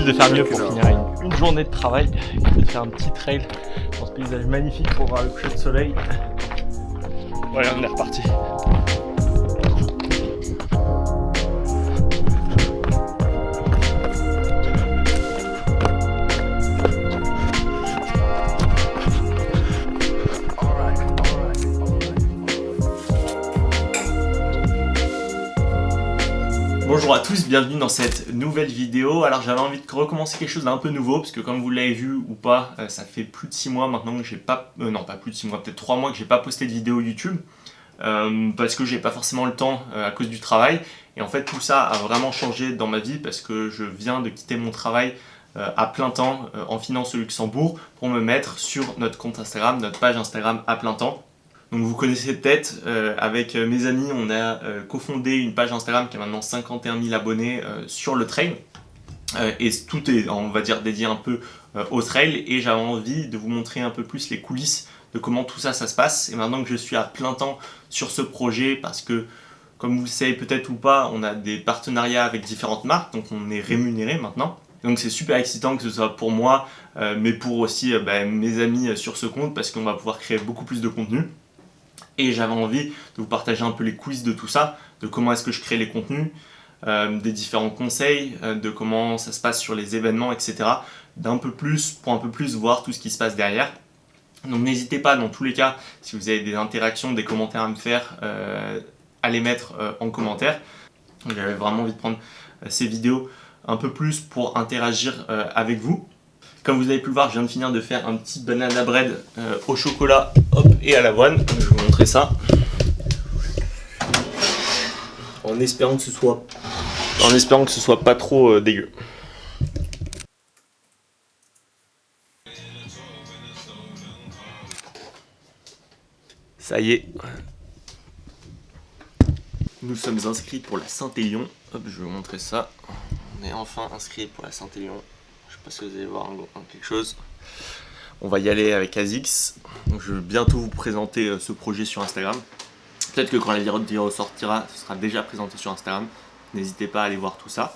difficile de faire mieux pour finir une journée de travail que de faire un petit trail dans ce paysage magnifique pour voir le coucher de soleil. Voilà, on est reparti. Bonjour à tous, bienvenue dans cette nouvelle vidéo. Alors j'avais envie de recommencer quelque chose d'un peu nouveau parce que comme vous l'avez vu ou pas, ça fait plus de 6 mois maintenant que j'ai pas... non pas plus de 6 mois, peut-être 3 mois que j'ai pas posté de vidéo YouTube parce que j'ai pas forcément le temps à cause du travail. Et en fait tout ça a vraiment changé dans ma vie parce que je viens de quitter mon travail à plein temps en finance au Luxembourg pour me mettre sur notre compte Instagram, notre page Instagram à plein temps. Donc vous connaissez peut-être, avec mes amis, on a cofondé une page Instagram qui a maintenant 51 000 abonnés sur le trail. Et tout est, on va dire, dédié un peu au trail. Et j'avais envie de vous montrer un peu plus les coulisses de comment tout ça se passe. Et maintenant que je suis à plein temps sur ce projet, parce que, comme vous le savez peut-être ou pas, on a des partenariats avec différentes marques, donc on est rémunéré maintenant. Donc c'est super excitant que ce soit pour moi, mais pour aussi mes amis sur ce compte, parce qu'on va pouvoir créer beaucoup plus de contenu. Et j'avais envie de vous partager un peu les coulisses de tout ça, de comment est-ce que je crée les contenus, des différents conseils, de comment ça se passe sur les événements, etc. Pour un peu plus voir tout ce qui se passe derrière. Donc n'hésitez pas, dans tous les cas, si vous avez des interactions, des commentaires à me faire, à les mettre en commentaire. J'avais vraiment envie de prendre ces vidéos un peu plus pour interagir avec vous. Comme vous avez pu le voir, je viens de finir de faire un petit banana bread au chocolat et à l'avoine. Je vais vous montrer ça. En espérant que ce soit pas trop dégueu. Ça y est. Nous sommes inscrits pour la Saint-Élion. Hop, je vais vous montrer ça. On est enfin inscrits pour la Saint-Élion. Je sais pas si vous allez voir quelque chose. On va y aller avec Azix. Donc je vais bientôt vous présenter ce projet sur Instagram. Peut-être que quand la vidéo sortira, ce sera déjà présenté sur Instagram. N'hésitez pas à aller voir tout ça.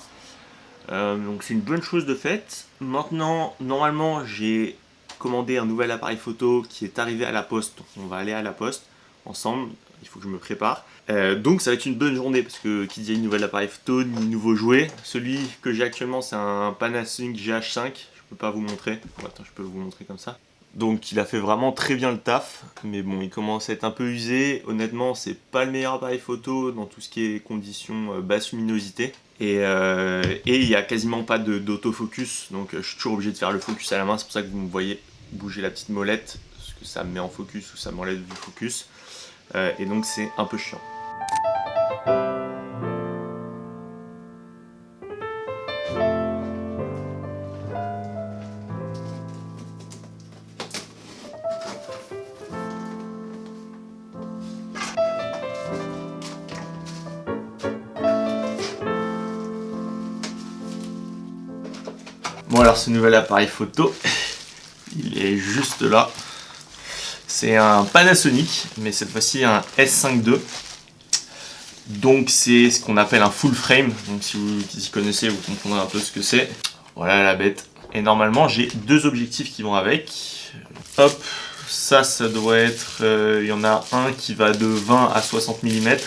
Donc c'est une bonne chose de faite. Maintenant, normalement, j'ai commandé un nouvel appareil photo qui est arrivé à la poste. Donc on va aller à la poste ensemble. Il faut que je me prépare. Donc ça va être une bonne journée parce que qui dit nouvel appareil photo, ni nouveau jouet. Celui que j'ai actuellement, c'est un Panasonic GH5. Je peux pas vous montrer. Bon, attends, je peux vous montrer comme ça. Donc il a fait vraiment très bien le taf, mais bon, il commence à être un peu usé. Honnêtement, c'est pas le meilleur appareil photo dans tout ce qui est conditions basse luminosité. Et il y a quasiment pas d'autofocus, donc je suis toujours obligé de faire le focus à la main. C'est pour ça que vous me voyez bouger la petite molette, parce que ça me met en focus ou ça m'enlève du focus. Et donc c'est un peu chiant. Bon alors ce nouvel appareil photo, il est juste là. C'est un Panasonic, mais cette fois-ci un S5 II. Donc c'est ce qu'on appelle un full frame. Donc si vous y connaissez, vous comprendrez un peu ce que c'est. Voilà la bête. Et normalement j'ai deux objectifs qui vont avec. Hop, ça doit être... il y en a un qui va de 20 à 60 mm.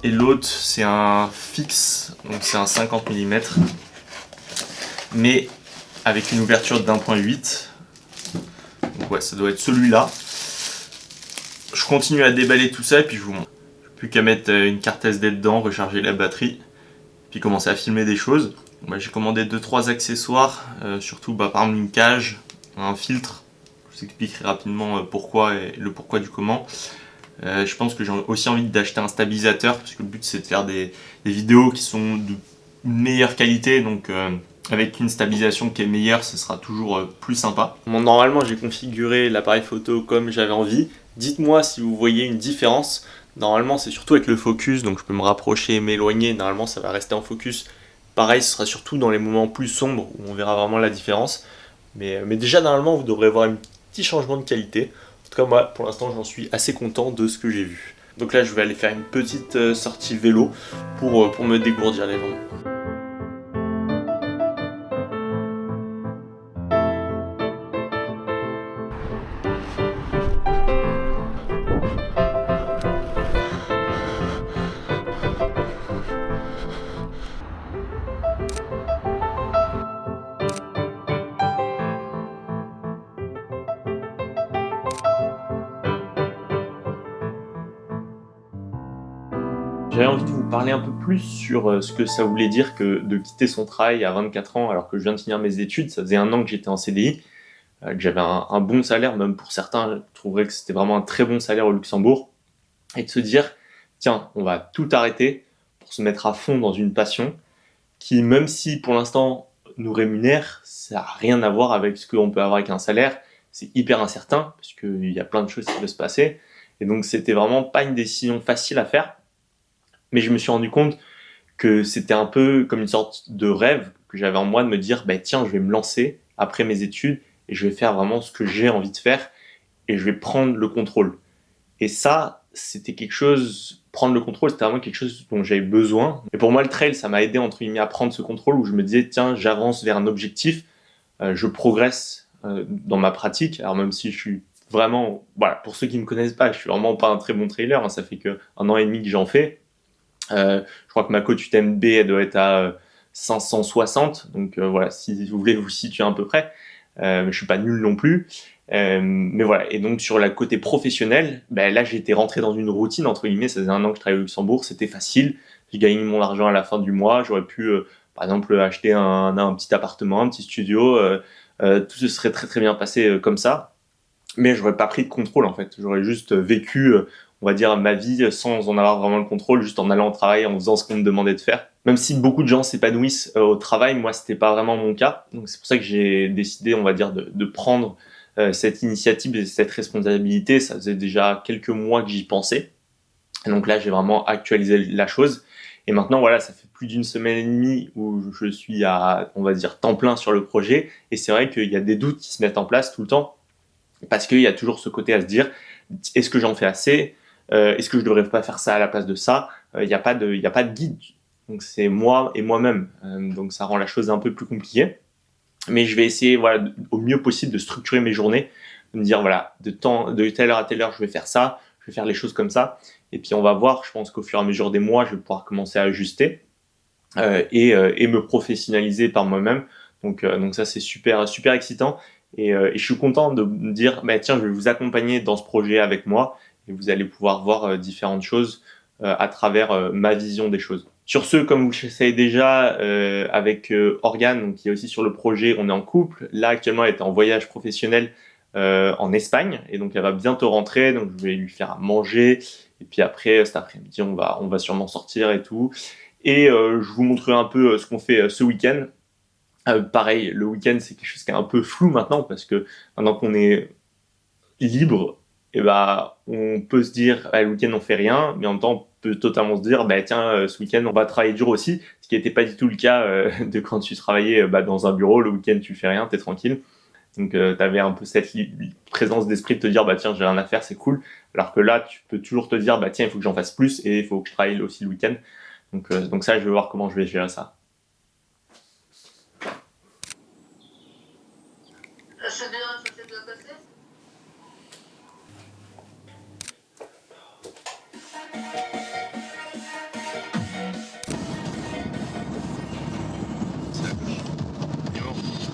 Et l'autre c'est un fixe, donc c'est un 50 mm. Mais avec une ouverture d'1.8. Donc ouais, ça doit être celui-là. Je continue à déballer tout ça et puis je vous montre. Plus qu'à mettre une carte SD dedans, recharger la batterie, puis commencer à filmer des choses. J'ai commandé 2-3 accessoires, surtout par exemple une cage, un filtre. Je vous expliquerai rapidement pourquoi et le pourquoi du comment. Je pense que j'ai aussi envie d'acheter un stabilisateur, parce que le but c'est de faire des vidéos qui sont de meilleure qualité, donc avec une stabilisation qui est meilleure, ce sera toujours plus sympa. Bon, normalement j'ai configuré l'appareil photo comme j'avais envie. Dites-moi si vous voyez une différence. Normalement c'est surtout avec le focus, donc je peux me rapprocher et m'éloigner, normalement ça va rester en focus. Pareil, ce sera surtout dans les moments plus sombres où on verra vraiment la différence. Mais déjà normalement vous devrez voir un petit changement de qualité. En tout cas moi pour l'instant j'en suis assez content de ce que j'ai vu. Donc là je vais aller faire une petite sortie vélo pour me dégourdir les jambes. J'avais envie de vous parler un peu plus sur ce que ça voulait dire que de quitter son travail à 24 ans alors que je viens de finir mes études. Ça faisait 1 an que j'étais en CDI, que j'avais un bon salaire, même pour certains, je trouverais que c'était vraiment un très bon salaire au Luxembourg. Et de se dire, tiens, on va tout arrêter pour se mettre à fond dans une passion qui, même si pour l'instant nous rémunère, ça n'a rien à voir avec ce qu'on peut avoir avec un salaire. C'est hyper incertain parce qu'il y a plein de choses qui peuvent se passer. Et donc, c'était vraiment pas une décision facile à faire. Mais je me suis rendu compte que c'était un peu comme une sorte de rêve que j'avais en moi de me dire, bah, tiens, je vais me lancer après mes études et je vais faire vraiment ce que j'ai envie de faire et je vais prendre le contrôle. Et ça, c'était quelque chose, prendre le contrôle, c'était vraiment quelque chose dont j'avais besoin. Et pour moi, le trail, ça m'a aidé, entre guillemets, à prendre ce contrôle où je me disais, tiens, j'avance vers un objectif, je progresse dans ma pratique. Alors même si je suis vraiment, voilà, pour ceux qui me connaissent pas, je suis vraiment pas un très bon trailer, hein, ça fait que 1 an et demi que j'en fais. Je crois que ma coach UTMB, elle doit être à 560, donc voilà, si vous voulez vous situer à peu près. Je suis pas nul non plus. Mais voilà, et donc sur la côté professionnel, ben là j'ai été rentré dans une routine, entre guillemets, ça faisait 1 an que je travaillais au Luxembourg, c'était facile, j'ai gagné mon argent à la fin du mois, j'aurais pu par exemple acheter un petit appartement, un petit studio, tout se serait très très bien passé comme ça, mais j'aurais pas pris de contrôle en fait, j'aurais juste vécu, on va dire, ma vie sans en avoir vraiment le contrôle, juste en allant au travail, en faisant ce qu'on me demandait de faire. Même si beaucoup de gens s'épanouissent au travail, moi c'était pas vraiment mon cas, donc c'est pour ça que j'ai décidé, on va dire, de prendre cette initiative et cette responsabilité. Ça faisait déjà quelques mois que j'y pensais, et donc là j'ai vraiment actualisé la chose. Et maintenant voilà, ça fait plus d'1 semaine et demie où je suis à, on va dire, temps plein sur le projet, et c'est vrai qu'il y a des doutes qui se mettent en place tout le temps, parce qu'il y a toujours ce côté à se dire, est-ce que j'en fais assez, est-ce que je devrais pas faire ça à la place de ça. Il n'y a pas de guide, donc c'est moi et moi-même, donc ça rend la chose un peu plus compliquée. Mais je vais essayer, voilà, au mieux possible de structurer mes journées, de me dire voilà, de telle heure à telle heure je vais faire ça, je vais faire les choses comme ça, et puis on va voir. Je pense qu'au fur et à mesure des mois je vais pouvoir commencer à ajuster et me professionnaliser par moi-même. Donc ça c'est super super excitant, et je suis content de me dire bah, tiens, je vais vous accompagner dans ce projet avec moi, et vous allez pouvoir voir différentes choses à travers ma vision des choses. Sur ce, comme vous le savez déjà, avec Organe, donc, qui est aussi sur le projet, on est en couple. Là actuellement elle est en voyage professionnel en Espagne, et donc elle va bientôt rentrer, donc je vais lui faire à manger, et puis après cet après-midi on va sûrement sortir et tout. Et je vous montrerai un peu ce qu'on fait ce week-end. Pareil, le week-end c'est quelque chose qui est un peu flou maintenant, parce que maintenant qu'on est libre, et bah, on peut se dire ah, le week-end on fait rien, mais en même temps on peut totalement se dire bah, tiens, ce week-end on va travailler dur aussi, ce qui n'était pas du tout le cas de quand tu travaillais bah, dans un bureau. Le week-end tu fais rien, t'es tranquille. Donc tu avais un peu cette présence d'esprit de te dire bah tiens, j'ai rien à faire, c'est cool. Alors que là tu peux toujours te dire bah tiens, il faut que j'en fasse plus et il faut que je travaille aussi le week-end. Donc ça, je vais voir comment je vais gérer ça. C'est bien, ça s'est bien passé.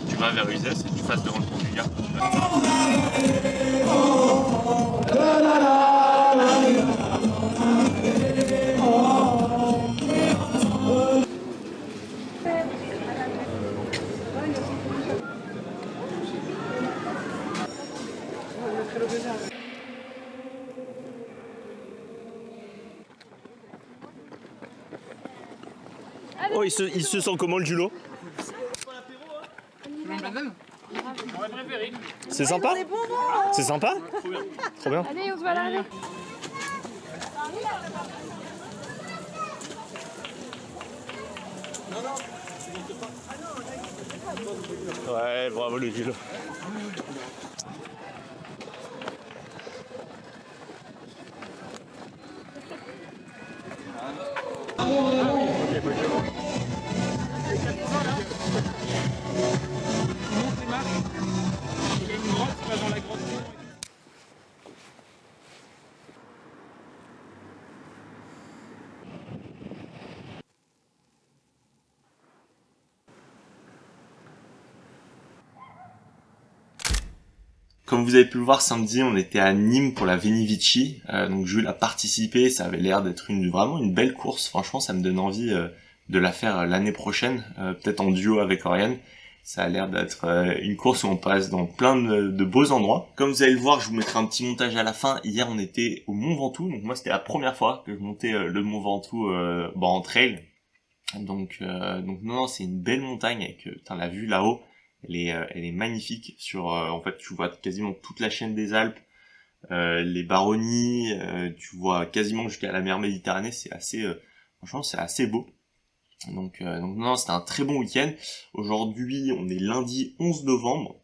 Tu vas vers Uzès et tu passes devant le pont du Gard. Oh, il se sent comment le Julo? C'est sympa? C'est sympa? Trop bien. Allez, on se va là, allez. Ouais, bravo le Julo. Comme vous avez pu le voir samedi, on était à Nîmes pour la Veni Vici, donc Jules a participé, ça avait l'air d'être vraiment une belle course, franchement ça me donne envie de la faire l'année prochaine, peut-être en duo avec Oriane. Ça a l'air d'être une course où on passe dans plein de beaux endroits. Comme vous allez le voir, je vous mettrai un petit montage à la fin. Hier on était au Mont Ventoux, donc moi c'était la première fois que je montais le Mont Ventoux en trail. Donc non, c'est une belle montagne avec la vue là-haut. Elle est magnifique sur en fait tu vois quasiment toute la chaîne des Alpes, les Baronnies, tu vois quasiment jusqu'à la mer Méditerranée, c'est assez franchement c'est assez beau. Donc non, c'était un très bon week-end. Aujourd'hui, on est lundi 11 novembre.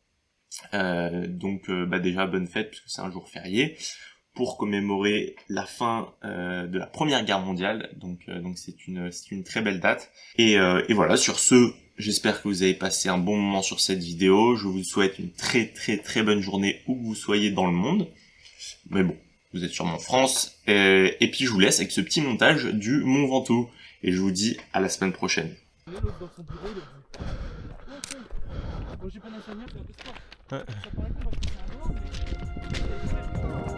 Déjà bonne fête parce que c'est un jour férié pour commémorer la fin de la Première Guerre mondiale. Donc c'est une très belle date. Et voilà, sur ce, j'espère que vous avez passé un bon moment sur cette vidéo. Je vous souhaite une très très très bonne journée où que vous soyez dans le monde. Mais bon, vous êtes sûrement en France. Et puis je vous laisse avec ce petit montage du Mont Ventoux. Et je vous dis à la semaine prochaine. L'autre dans son bureau, il a dit ouais, moi j'ai pas d'infirmière, c'est un peu sport. Ça paraît con parce que c'est un blanc, mais